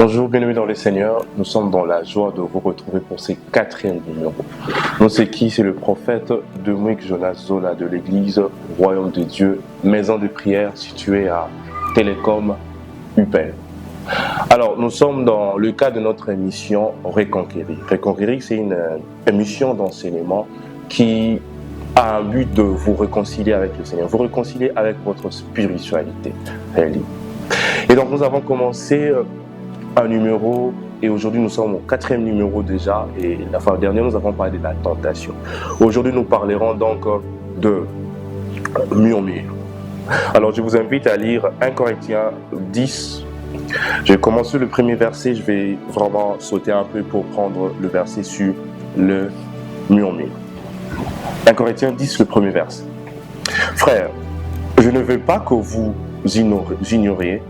Bonjour, bienvenue dans le Seigneur. Nous sommes dans la joie de vous retrouver pour ce 4e numéro. Nous, c'est qui? C'est le prophète Dominique Jonas Zola de l'église Royaume de Dieu, maison de prière située à Télécom UPEL. Alors, nous sommes dans le cadre de notre émission Reconquérir. Reconquérir, c'est une émission d'enseignement qui a un but de vous réconcilier avec le Seigneur, vous réconcilier avec votre spiritualité. Et donc, nous avons commencé un numéro et aujourd'hui nous sommes au 4e numéro déjà, et la fois dernière nous avons parlé de la tentation. Aujourd'hui nous parlerons donc de murmure. Alors je vous invite à lire 1 Corinthiens 10. Je vais commencer le premier verset, je vais vraiment sauter un peu pour prendre le verset sur le murmure. 1 Corinthiens 10, le premier verset. Frères, je ne veux pas que vous ignoriez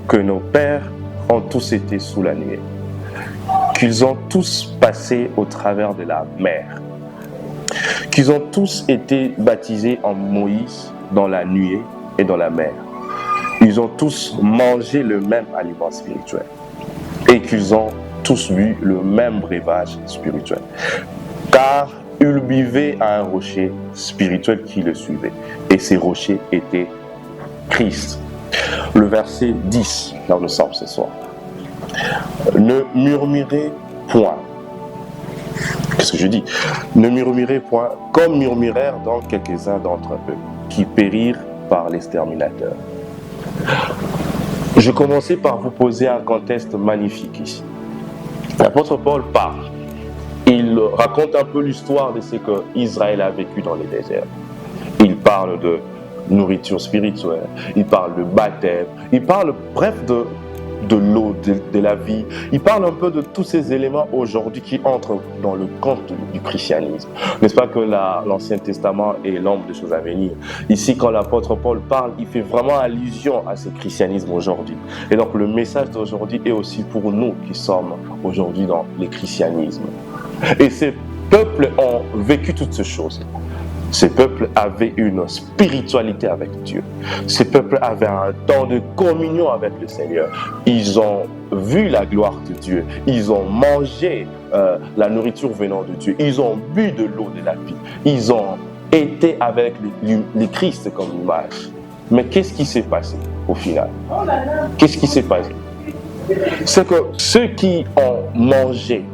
que nos pères ont tous été sous la nuée, qu'ils ont tous passé au travers de la mer, qu'ils ont tous été baptisés en Moïse dans la nuée et dans la mer. Ils ont tous mangé le même aliment spirituel et qu'ils ont tous bu le même breuvage spirituel, car ils buvaient à un rocher spirituel qui le suivait, et ces rochers étaient Christ. Le verset 10, là où nous sommes ce soir. Ne murmurez point. Qu'est-ce que je dis? Ne murmurez point, comme murmurèrent donc quelques-uns d'entre eux, qui périrent par l'exterminateur. Je commençais par vous poser un contexte magnifique ici. L'apôtre Paul parle. Il raconte un peu l'histoire de ce que Israël a vécu dans les déserts. Il parle de nourriture spirituelle, il parle de baptême, il parle bref de l'eau, de la vie. Il parle un peu de tous ces éléments aujourd'hui qui entrent dans le compte du christianisme. N'est-ce pas que l'Ancien Testament est l'ombre des choses à venir? Ici, quand l'apôtre Paul parle, il fait vraiment allusion à ce christianisme aujourd'hui. Et donc le message d'aujourd'hui est aussi pour nous qui sommes aujourd'hui dans le christianisme. Et ces peuples ont vécu toutes ces choses. Ces peuples avaient une spiritualité avec Dieu. Ces peuples avaient un temps de communion avec le Seigneur. Ils ont vu la gloire de Dieu. Ils ont mangé la nourriture venant de Dieu. Ils ont bu de l'eau de la vie. Ils ont été avec le Christ comme image. Mais qu'est-ce qui s'est passé au final? Qu'est-ce qui s'est passé? C'est que ceux qui ont mangé,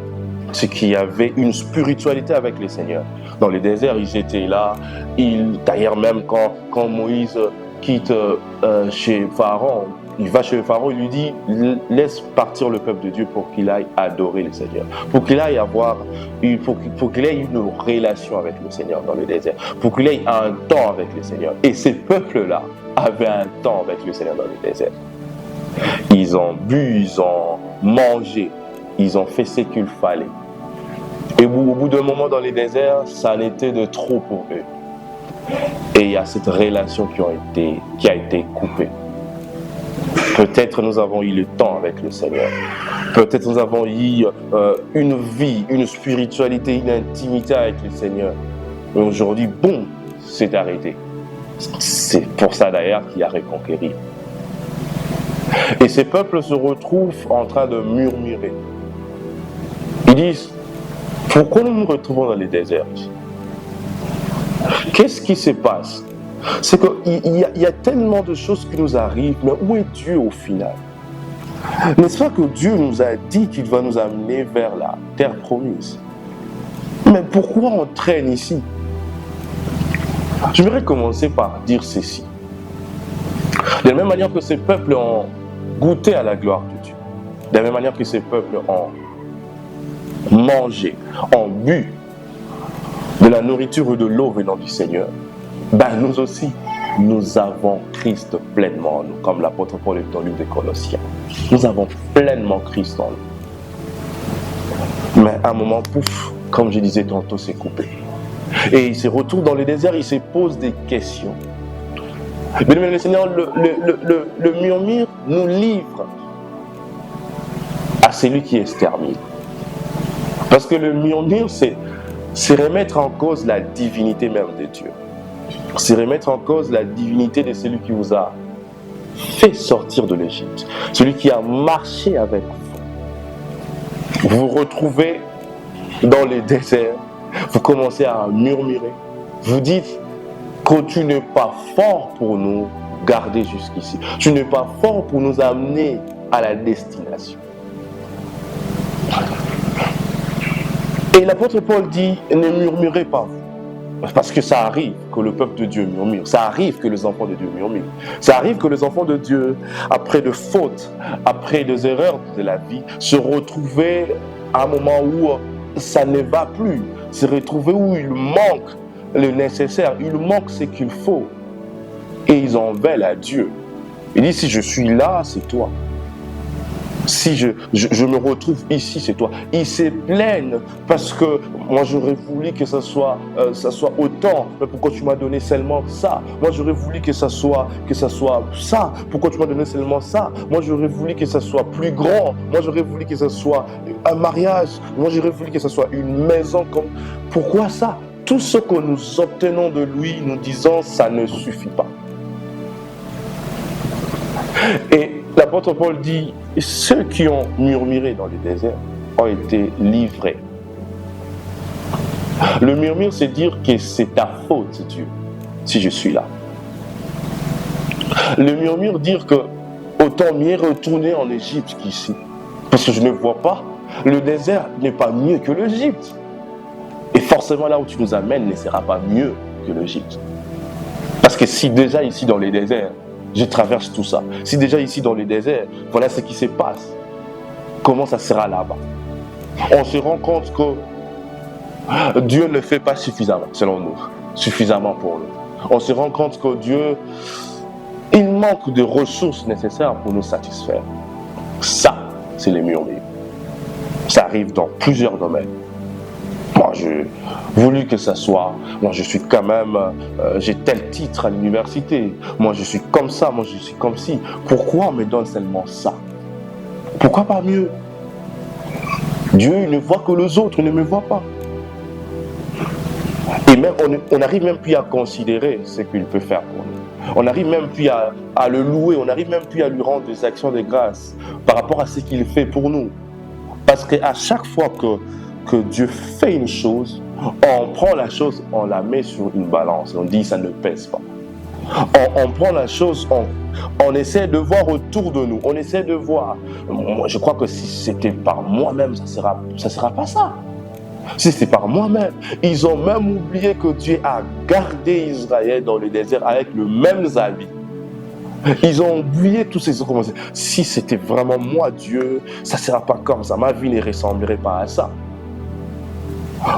ceux qui avaient une spiritualité avec le Seigneur, dans le désert, ils étaient là. D'ailleurs, même quand Moïse quitte chez Pharaon, il va chez Pharaon, il lui dit « Laisse partir le peuple de Dieu pour qu'il aille adorer le Seigneur. » Pour qu'il aille pour qu'il ait une relation avec le Seigneur dans le désert. Pour qu'il ait un temps avec le Seigneur. Et ces peuples-là avaient un temps avec le Seigneur dans le désert. Ils ont bu, ils ont mangé, ils ont fait ce qu'il fallait. Et au bout d'un moment dans les déserts, ça en était de trop pour eux. Et il y a cette relation qui a été coupée. Peut-être nous avons eu le temps avec le Seigneur. Peut-être nous avons eu une vie, une spiritualité, une intimité avec le Seigneur. Et aujourd'hui, boum, c'est arrêté. C'est pour ça d'ailleurs qu'il y a Reconquérir. Et ces peuples se retrouvent en train de murmurer. Ils disent: pourquoi nous nous retrouvons dans les déserts? Qu'est-ce qui se passe? C'est qu'il y a tellement de choses qui nous arrivent, mais où est Dieu au final? N'est-ce pas que Dieu nous a dit qu'il va nous amener vers la terre promise? Mais pourquoi on traîne ici? J'aimerais commencer par dire ceci. De la même manière que ces peuples ont goûté à la gloire de Dieu, de la même manière que ces peuples ont mangé, ont bu de la nourriture et de l'eau venant du Seigneur, nous aussi, nous avons Christ pleinement en nous, comme l'apôtre Paul est dans le livre des Colossiens. Nous avons pleinement Christ en nous. Mais à un moment, pouf, comme je disais tantôt, c'est coupé. Et il se retrouve dans le désert, il se pose des questions. Mais le Seigneur, le murmure nous livre à celui qui extermine. Parce que le murmure, c'est remettre en cause la divinité même de Dieu. C'est remettre en cause la divinité de celui qui vous a fait sortir de l'Égypte. Celui qui a marché avec vous. Vous vous retrouvez dans les déserts, vous commencez à murmurer. Vous dites que tu n'es pas fort pour nous garder jusqu'ici. Tu n'es pas fort pour nous amener à la destination. Et l'apôtre Paul dit, ne murmurez pas vous. Parce que ça arrive que le peuple de Dieu murmure. Ça arrive que les enfants de Dieu murmurent. Ça arrive que les enfants de Dieu, après de fautes, après des erreurs de la vie, se retrouvaient à un moment où ça ne va plus. Se retrouver où il manque le nécessaire, il manque ce qu'il faut. Et ils en veulent à Dieu. Il dit, si je suis là, c'est toi. Si je me retrouve ici, c'est toi. Ils se plaignent parce que moi j'aurais voulu que ça soit autant, mais pourquoi tu m'as donné seulement ça? Moi j'aurais voulu que ça soit ça. Pourquoi tu m'as donné seulement ça? Moi j'aurais voulu que ça soit plus grand. Moi j'aurais voulu que ça soit un mariage. Moi j'aurais voulu que ça soit une maison comme. Pourquoi ça? Tout ce que nous obtenons de lui, nous disons ça ne suffit pas. Et l'apôtre Paul dit, ceux qui ont murmuré dans les déserts ont été livrés. Le murmure, c'est dire que c'est ta faute, Dieu, si je suis là. Le murmure, dire que autant mieux retourner en Égypte qu'ici, parce que je ne vois pas. Le désert n'est pas mieux que l'Égypte. Et forcément, là où tu nous amènes ne sera pas mieux que l'Égypte. Parce que si déjà ici dans les déserts, je traverse tout ça. Si déjà ici dans les déserts, voilà ce qui se passe. Comment ça sera là-bas? On se rend compte que Dieu ne fait pas suffisamment, selon nous. Suffisamment pour nous. On se rend compte que Dieu, il manque de ressources nécessaires pour nous satisfaire. Ça, c'est les murmures. Ça arrive dans plusieurs domaines. Moi, j'ai voulu que ça soit, moi je suis quand même, j'ai tel titre à l'université, moi je suis comme ça, moi je suis comme ci. Pourquoi on me donne seulement ça? Pourquoi pas mieux? Dieu il ne voit que les autres, il ne me voit pas. Et même, on n'arrive même plus à considérer ce qu'il peut faire pour nous. On n'arrive même plus à le louer, on n'arrive même plus à lui rendre des actions de grâce par rapport à ce qu'il fait pour nous. Parce qu'à chaque fois que Dieu fait une chose, on prend la chose, on la met sur une balance, on dit ça ne pèse pas. On prend la chose, on essaie de voir autour de nous, on essaie de voir. Moi, je crois que si c'était par moi-même, ça sera pas ça. Si c'est par moi-même, ils ont même oublié que Dieu a gardé Israël dans le désert avec le même habit. Ils ont oublié tous ces autres. Si c'était vraiment moi, Dieu, ça ne sera pas comme ça. Ma vie ne ressemblerait pas à ça.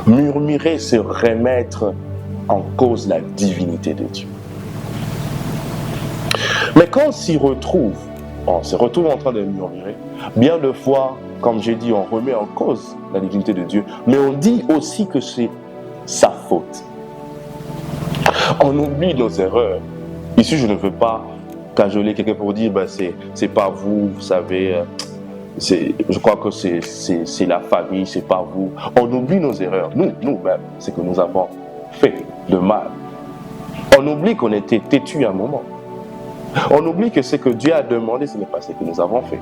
Murmurer, c'est remettre en cause la divinité de Dieu. Mais quand on se retrouve en train de murmurer, bien de fois, comme j'ai dit, on remet en cause la divinité de Dieu, mais on dit aussi que c'est sa faute. On oublie nos erreurs. Ici, je ne veux pas cajoler quelqu'un pour dire c'est pas vous, vous savez, je crois que c'est la famille, c'est pas vous. On oublie nos erreurs, nous-mêmes, ce que nous avons fait de mal. On oublie qu'on était têtus à un moment. On oublie que ce que Dieu a demandé, ce n'est pas ce que nous avons fait.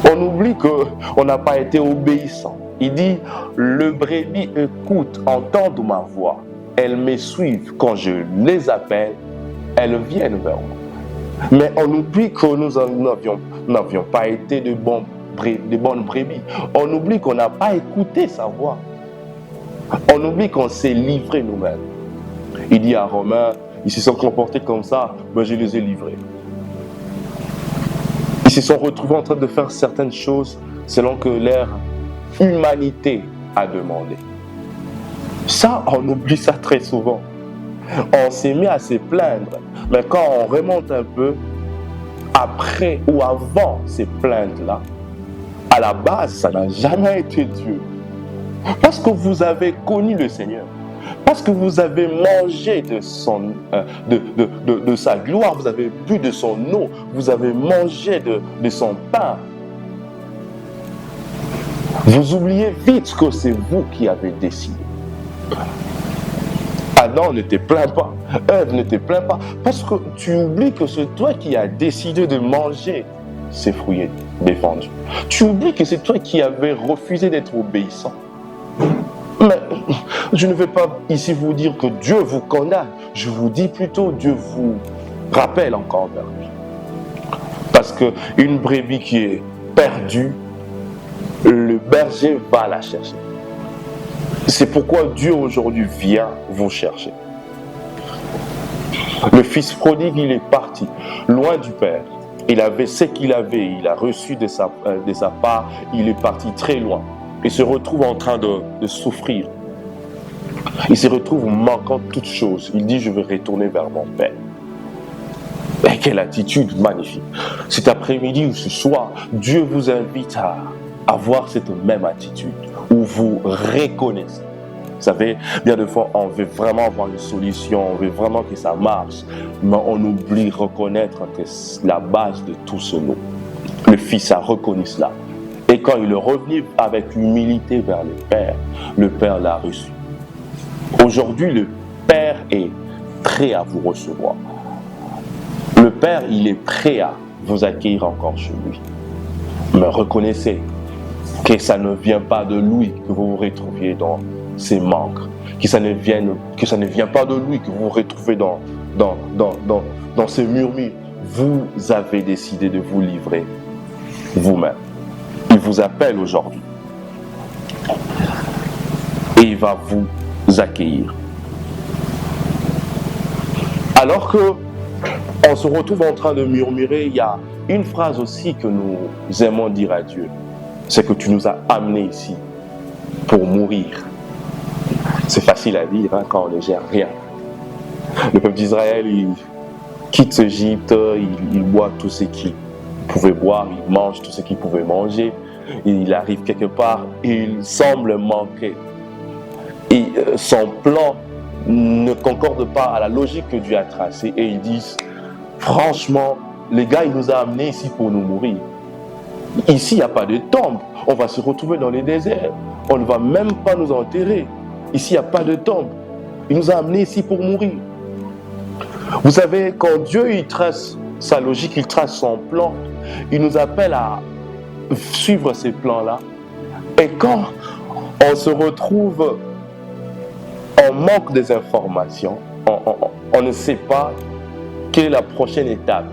On oublie qu'on n'a pas été obéissant. Il dit, le brebis écoute, entendent ma voix. Elles me suivent. Quand je les appelle, elles viennent vers moi. Mais on oublie que nous n'avions pas été de bonnes brebis. On oublie qu'on n'a pas écouté sa voix. On oublie qu'on s'est livré nous-mêmes. Il dit à Romains, ils se sont comportés comme ça, mais je les ai livrés. Ils se sont retrouvés en train de faire certaines choses selon que leur humanité a demandé. Ça, on oublie ça très souvent. On s'est mis à se plaindre, mais quand on remonte un peu, après ou avant ces plaintes-là, à la base, ça n'a jamais été Dieu. Parce que vous avez connu le Seigneur, parce que vous avez mangé de sa gloire, vous avez bu de son eau, vous avez mangé de son pain. Vous oubliez vite que c'est vous qui avez décidé. Adam ne te plaint pas, Ève ne te plaint pas, parce que tu oublies que c'est toi qui as décidé de manger ces fruits défendu. Tu oublies que c'est toi qui avais refusé d'être obéissant. Mais je ne vais pas ici vous dire que Dieu vous condamne. Je vous dis plutôt Dieu vous rappelle encore vers lui. Parce qu'une brebis qui est perdue, le berger va la chercher. C'est pourquoi Dieu aujourd'hui vient vous chercher. Le fils prodigue, il est parti, loin du Père. Il avait ce qu'il avait, il a reçu de sa part, il est parti très loin. Il se retrouve en train de souffrir. Il se retrouve manquant de toutes choses. Il dit, je vais retourner vers mon Père. Et quelle attitude magnifique. Cet après-midi ou ce soir, Dieu vous invite à avoir cette même attitude où vous reconnaissez. Vous savez, bien de fois, on veut vraiment avoir une solution, on veut vraiment que ça marche, mais on oublie de reconnaître que la base de tout ce lot. Le Fils a reconnu cela. Et quand il est revenu avec humilité vers le Père l'a reçu. Aujourd'hui, le Père est prêt à vous recevoir. Le Père, il est prêt à vous accueillir encore chez lui. Mais reconnaissez que ça ne vient pas de lui que vous vous retrouviez dans ses manques, que ça ne vient pas de lui que vous vous retrouvez dans ces murmures. Vous avez décidé de vous livrer vous-même. Il vous appelle aujourd'hui et il va vous accueillir. Alors que on se retrouve en train de murmurer, il y a une phrase aussi que nous aimons dire à Dieu, c'est que tu nous as amenés ici pour mourir. C'est facile à dire quand on ne gère rien. Le peuple d'Israël, il quitte l'Égypte, il boit tout ce qu'il pouvait boire, il mange tout ce qu'il pouvait manger. Il arrive quelque part et il semble manquer. Et son plan ne concorde pas à la logique que Dieu a tracée. Et ils disent, franchement, les gars, il nous a amenés ici pour nous mourir. Ici, il n'y a pas de tombe. On va se retrouver dans les déserts. On ne va même pas nous enterrer. Ici, il n'y a pas de tombe. Il nous a amenés ici pour mourir. Vous savez, quand Dieu il trace sa logique, il trace son plan, il nous appelle à suivre ces plans-là. Et quand on se retrouve, on manque des informations, on ne sait pas quelle est la prochaine étape.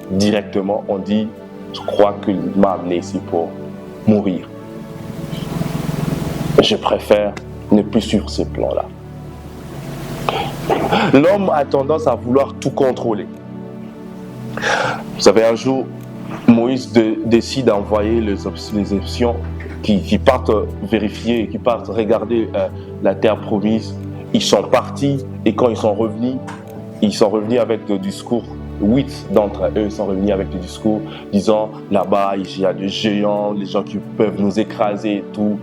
Directement, on dit, je crois qu'il m'a amené ici pour mourir. Je préfère ne plus suivre ces plans-là. L'homme a tendance à vouloir tout contrôler. Vous savez, un jour, Moïse décide d'envoyer les options qui partent vérifier, qui partent regarder la terre promise. Ils sont partis et quand ils sont revenus avec le discours. 8 d'entre eux sont revenus avec le discours disant là-bas il y a des géants, les gens qui peuvent nous écraser et tout.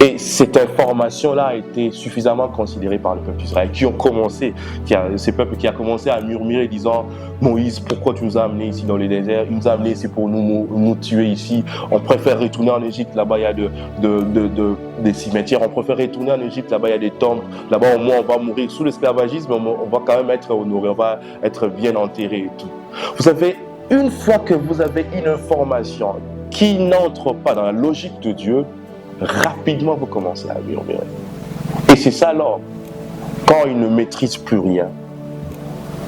Et cette information-là a été suffisamment considérée par le peuple d'Israël, ces peuples qui a commencé à murmurer disant Moïse, pourquoi tu nous as amenés ici dans le désert? Il nous a amenés ici pour nous tuer ici. On préfère retourner en Égypte, là-bas il y a des cimetières. On préfère retourner en Égypte, là-bas il y a des tombes. Là-bas au moins on va mourir sous l'esclavagisme, on va quand même être honoré, on va être bien enterré et tout. Vous savez, une fois que vous avez une information qui n'entre pas dans la logique de Dieu, rapidement vous commencez à murmurer. Et c'est ça alors, quand il ne maîtrise plus rien,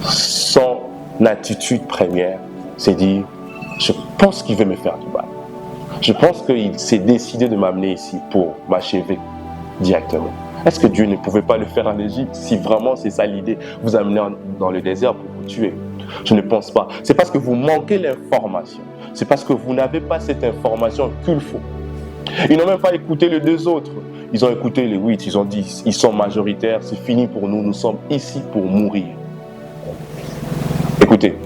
son attitude première, c'est dire, je pense qu'il veut me faire du mal. Je pense qu'il s'est décidé de m'amener ici pour m'achever directement. Est-ce que Dieu ne pouvait pas le faire en Égypte si vraiment c'est ça l'idée, vous amener dans le désert pour vous tuer? Je ne pense pas. C'est parce que vous manquez l'information. C'est parce que vous n'avez pas cette information qu'il faut. Ils n'ont même pas écouté les deux autres. Ils ont écouté les 8. Ils ont dit, ils sont majoritaires, c'est fini pour nous. Nous sommes ici pour mourir. Écoutez,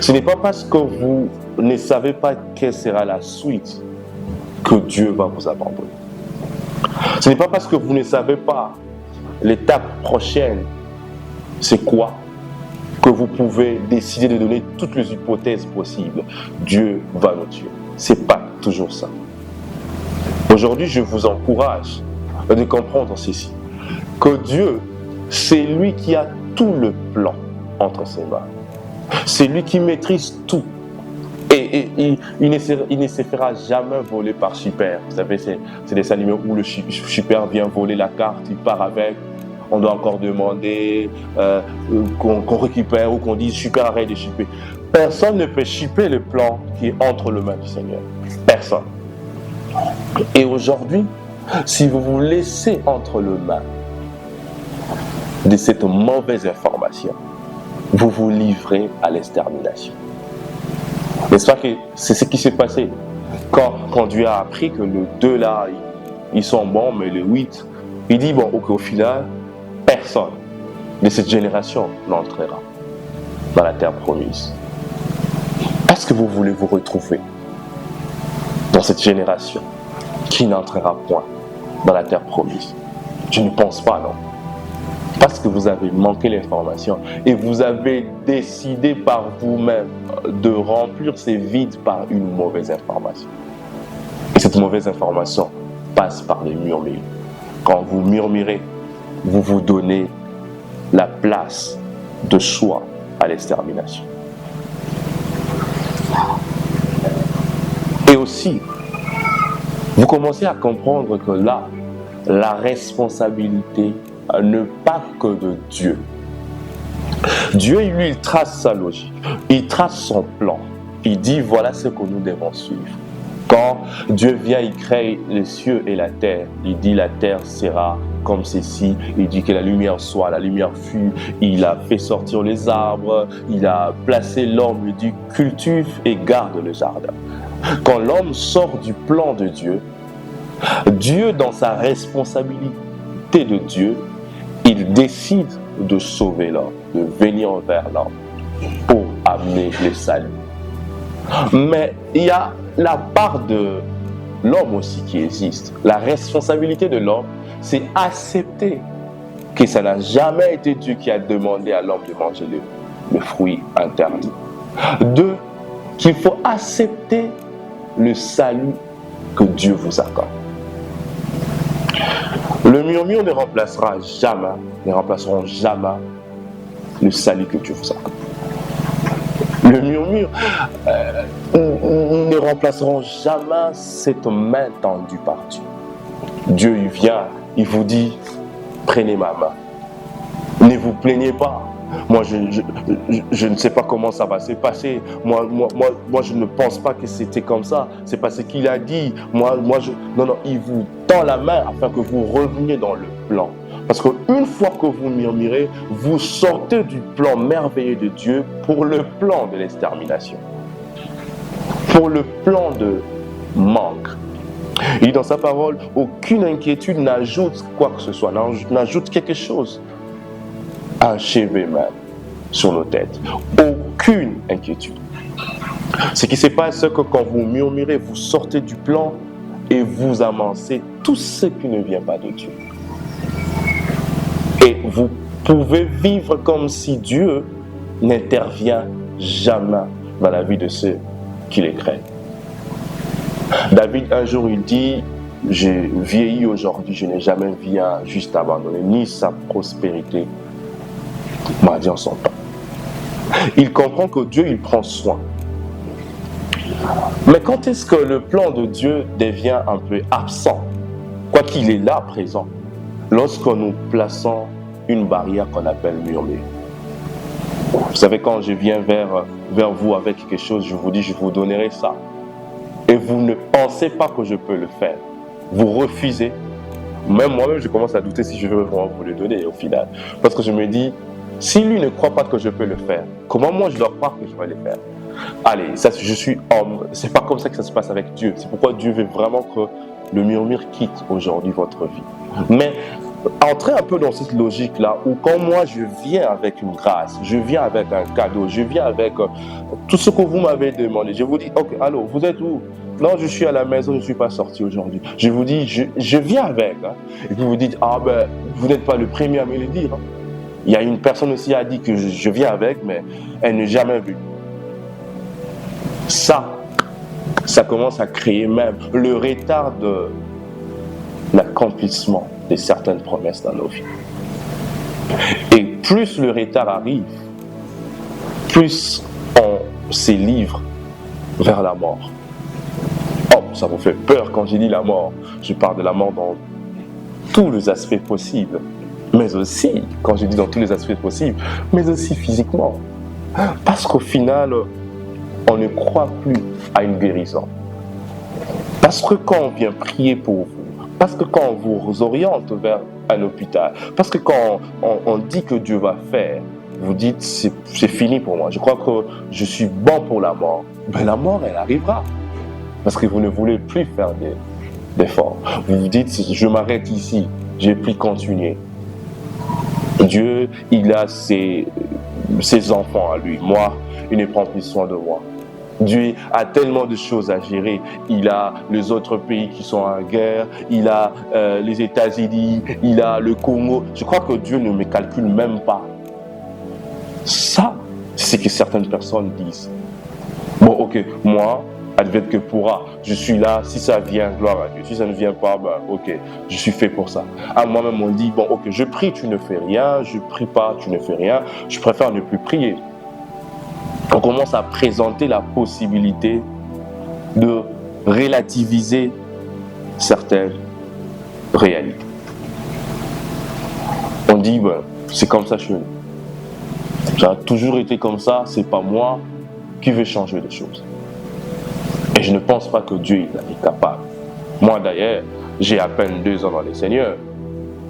ce n'est pas parce que vous ne savez pas quelle sera la suite que Dieu va vous abandonner. Ce n'est pas parce que vous ne savez pas l'étape prochaine, c'est quoi, que vous pouvez décider de donner toutes les hypothèses possibles. Dieu va nous tuer. C'est pas toujours ça. Aujourd'hui, je vous encourage de comprendre ceci, que Dieu, c'est lui qui a tout le plan entre ses mains. C'est lui qui maîtrise tout. Et Et il ne se fera jamais voler par Super. Vous savez, c'est des animaux où le Super vient voler la carte, il part avec. On doit encore demander qu'on récupère ou qu'on dise Super, arrête de chipper. Personne ne peut chipper le plan qui est entre les mains du Seigneur. Personne. Et aujourd'hui, si vous vous laissez entre les mains de cette mauvaise information, vous vous livrez à l'extermination. N'est-ce pas que c'est ce qui s'est passé quand Dieu a appris que les 2 là, ils sont bons, mais les 8, il dit bon, au final, personne de cette génération n'entrera dans la terre promise. Est-ce que vous voulez vous retrouver dans cette génération qui n'entrera point dans la terre promise? Je ne pense pas, non. Parce que vous avez manqué l'information et vous avez décidé par vous-même de remplir ces vides par une mauvaise information. Et cette mauvaise information passe par les murmures. Quand vous murmurez, vous vous donnez la place de choix à l'extermination. Et aussi, vous commencez à comprendre que là, la responsabilité ne pas que de Dieu. Dieu, lui, il trace sa logique, il trace son plan. Il dit, voilà ce que nous devons suivre. Quand Dieu vient, il crée les cieux et la terre. Il dit, la terre sera comme ceci. Il dit que la lumière soit, la lumière fut. Il a fait sortir les arbres. Il a placé l'homme, il dit, cultive et garde le jardin. Quand l'homme sort du plan de Dieu, Dieu, dans sa responsabilité de Dieu, il décide de sauver l'homme, de venir vers l'homme pour amener le salut. Mais il y a la part de l'homme aussi qui existe. La responsabilité de l'homme, c'est accepter que ça n'a jamais été Dieu qui a demandé à l'homme de manger le fruit interdit. 2, qu'il faut accepter le salut que Dieu vous accorde. Le murmure ne remplaceront jamais le salut que Dieu vous accorde. Le murmure ne remplaceront jamais cette main tendue par Dieu. Dieu, il vient, il vous dit, prenez ma main. Ne vous plaignez pas. Moi, je ne sais pas comment ça va se passer. Moi, je ne pense pas que c'était comme ça. C'est parce qu'il a dit. Non, il vous tend la main afin que vous reveniez dans le plan. Parce qu'une fois que vous murmurez, vous sortez du plan merveilleux de Dieu pour le plan de l'extermination. Pour le plan de manque. Il dit dans sa parole, aucune inquiétude n'ajoute quoi que ce soit, n'ajoute quelque chose. Achevez même sur nos têtes. Aucune inquiétude. Ce qui se passe, c'est que quand vous murmurez, vous sortez du plan et vous amancez tout ce qui ne vient pas de Dieu. Et vous pouvez vivre comme si Dieu n'intervient jamais dans la vie de ceux qui les craignent. David, un jour, il dit, j'ai vieilli aujourd'hui, je n'ai jamais vu un juste abandonné, ni sa prospérité m'a dit en son temps. Il comprend que Dieu, il prend soin. Mais quand est-ce que le plan de Dieu devient un peu absent, quoi qu'il est là présent, lorsque nous plaçons une barrière qu'on appelle murmure? Vous savez, quand je viens vers vous avec quelque chose, je vous dis, je vous donnerai ça. Et vous ne pensez pas que je peux le faire. Vous refusez. Même moi-même, je commence à douter si je veux vraiment vous le donner au final. Parce que je me dis, si lui ne croit pas que je peux le faire, comment moi je dois croire que je vais le faire? Allez, ça, je suis homme. C'est pas comme ça que ça se passe avec Dieu. C'est pourquoi Dieu veut vraiment que le murmure quitte aujourd'hui votre vie. Mais entrez un peu dans cette logique-là où quand moi je viens avec une grâce, je viens avec un cadeau, je viens avec tout ce que vous m'avez demandé. Je vous dis, ok, allô, vous êtes où? Non, je suis à la maison, je ne suis pas sorti aujourd'hui. Je vous dis, je viens avec. Hein. Et puis vous dites, ah ben, vous n'êtes pas le premier à me le dire. Hein. Il y a une personne aussi qui a dit que je viens avec, mais elle n'est jamais venue. Ça commence à créer même le retard de l'accomplissement de certaines promesses dans nos vies. Et plus le retard arrive, plus on se livre vers la mort. Oh, ça vous fait peur quand j'ai dit la mort. Je parle de la mort dans tous les aspects possibles, mais aussi, quand je dis dans tous les aspects possibles, mais aussi physiquement. Parce qu'au final, on ne croit plus à une guérison. Parce que quand on vient prier pour vous, parce que quand on vous oriente vers un hôpital, parce que quand on dit que Dieu va faire, vous dites c'est fini pour moi, je crois que je suis bon pour la mort. Mais la mort, elle arrivera. Parce que vous ne voulez plus faire d'efforts. Vous vous dites, je m'arrête ici, je ne vais plus continuer. Dieu, il a ses enfants à lui. Moi, il ne prend plus soin de moi. Dieu a tellement de choses à gérer. Il a les autres pays qui sont en guerre, il a les États-Unis, il a le Congo. Je crois que Dieu ne me calcule même pas. Ça, c'est ce que certaines personnes disent. Bon, ok, moi, advienne que pourra, je suis là, si ça vient, gloire à Dieu. Si ça ne vient pas, ben, ok, je suis fait pour ça. À moi-même, on dit, bon, ok, je prie, tu ne fais rien, je prie pas, tu ne fais rien, je préfère ne plus prier. On commence à présenter la possibilité de relativiser certaines réalités. On dit, ben, c'est comme ça chez nous. Ça a toujours été comme ça, c'est pas moi qui vais changer les choses. Et je ne pense pas que Dieu est capable. Moi d'ailleurs, j'ai à peine 2 ans dans le Seigneur.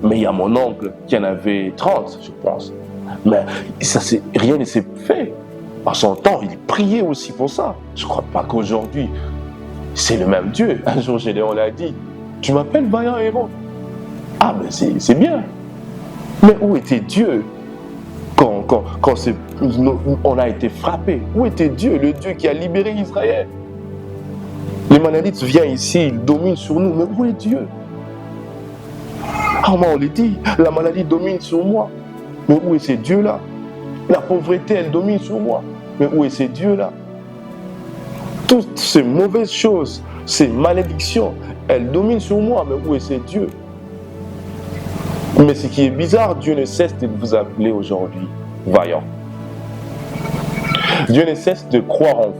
Mais il y a mon oncle qui en avait 30, je pense. Mais ça, rien ne s'est fait. À son temps, il priait aussi pour ça. Je ne crois pas qu'aujourd'hui, c'est le même Dieu. Un jour, Gédéon l'a dit, tu m'appelles vaillant héros. Ah, mais c'est bien. Mais où était Dieu quand on a été frappé? Où était Dieu, le Dieu qui a libéré Israël? Les Manadites viennent ici, ils dominent sur nous. Mais où est Dieu? Ah, moi, on le dit, la maladie domine sur moi. Mais où est ce Dieu-là? La pauvreté, elle domine sur moi. Mais où est ce Dieu-là? Toutes ces mauvaises choses, ces malédictions, elles dominent sur moi. Mais où est ce Dieu? Mais ce qui est bizarre, Dieu ne cesse de vous appeler aujourd'hui vaillant. Dieu ne cesse de croire en vous.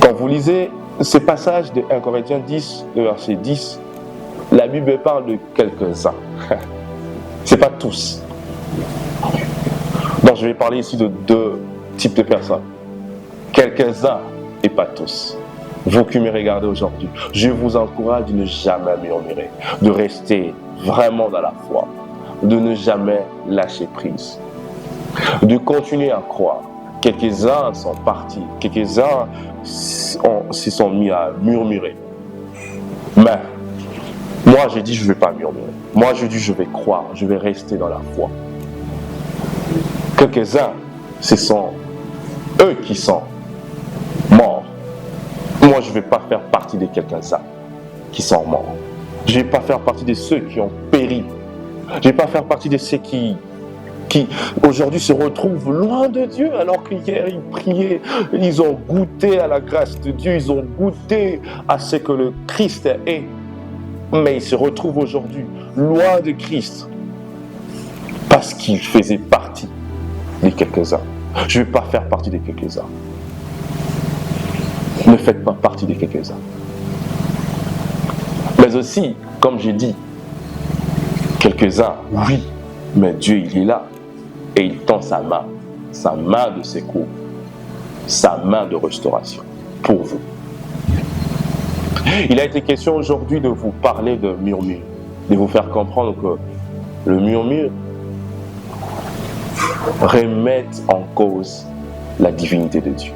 Quand vous lisez ce passage de 1 Corinthiens 10, le verset 10, la Bible parle de quelques-uns. Ce n'est pas tous. Donc je vais parler ici de 2 types de personnes. Quelques-uns et pas tous. Vous qui me regardez aujourd'hui, je vous encourage de ne jamais murmurer, de rester vraiment dans la foi, de ne jamais lâcher prise, de continuer à croire. Quelques-uns sont partis, quelques-uns se sont mis à murmurer. Mais moi, je dis, je ne vais pas murmurer. Moi, je dis, je vais croire, je vais rester dans la foi. Quelques-uns, ce sont eux qui sont morts. Moi, je ne vais pas faire partie de quelques-uns qui sont morts. Je ne vais pas faire partie de ceux qui ont péri. Je ne vais pas faire partie de ceux qui aujourd'hui se retrouvent loin de Dieu, alors qu'hier ils priaient, ils ont goûté à la grâce de Dieu, ils ont goûté à ce que le Christ est. Mais ils se retrouvent aujourd'hui loin de Christ parce qu'ils faisaient partie des quelques-uns. Je ne vais pas faire partie des quelques-uns. Ne faites pas partie des quelques-uns. Mais aussi, comme j'ai dit, quelques-uns, oui, mais Dieu, il est là et il tend sa main de secours, sa main de restauration pour vous. Il a été question aujourd'hui de vous parler de murmure, de vous faire comprendre que le murmure remet en cause la divinité de Dieu.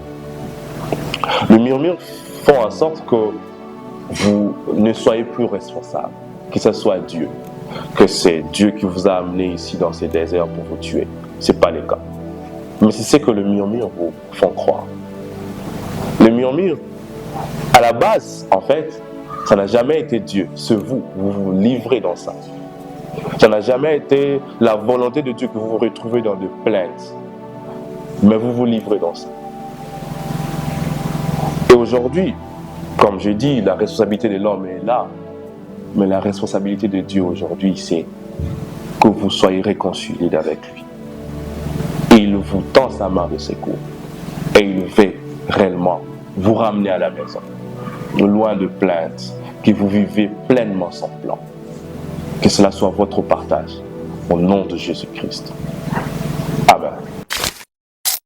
Le murmure fait en sorte que vous ne soyez plus responsable, que ce soit Dieu, que c'est Dieu qui vous a amené ici dans ces déserts pour vous tuer. Ce n'est pas le cas. Mais c'est ce que le murmure vous fait croire. Le murmure, à la base, en fait, ça n'a jamais été Dieu. C'est vous vous livrez dans ça. Ça n'a jamais été la volonté de Dieu que vous vous retrouvez dans de plaintes. Mais vous vous livrez dans ça. Et aujourd'hui, comme j'ai dit, la responsabilité de l'homme est là. Mais la responsabilité de Dieu aujourd'hui, c'est que vous soyez réconciliés avec lui. Et il vous tend sa main de secours. et il veut réellement vous ramener à la maison, loin de plaintes, que vous vivez pleinement son plan. Que cela soit votre partage, au nom de Jésus-Christ. Amen.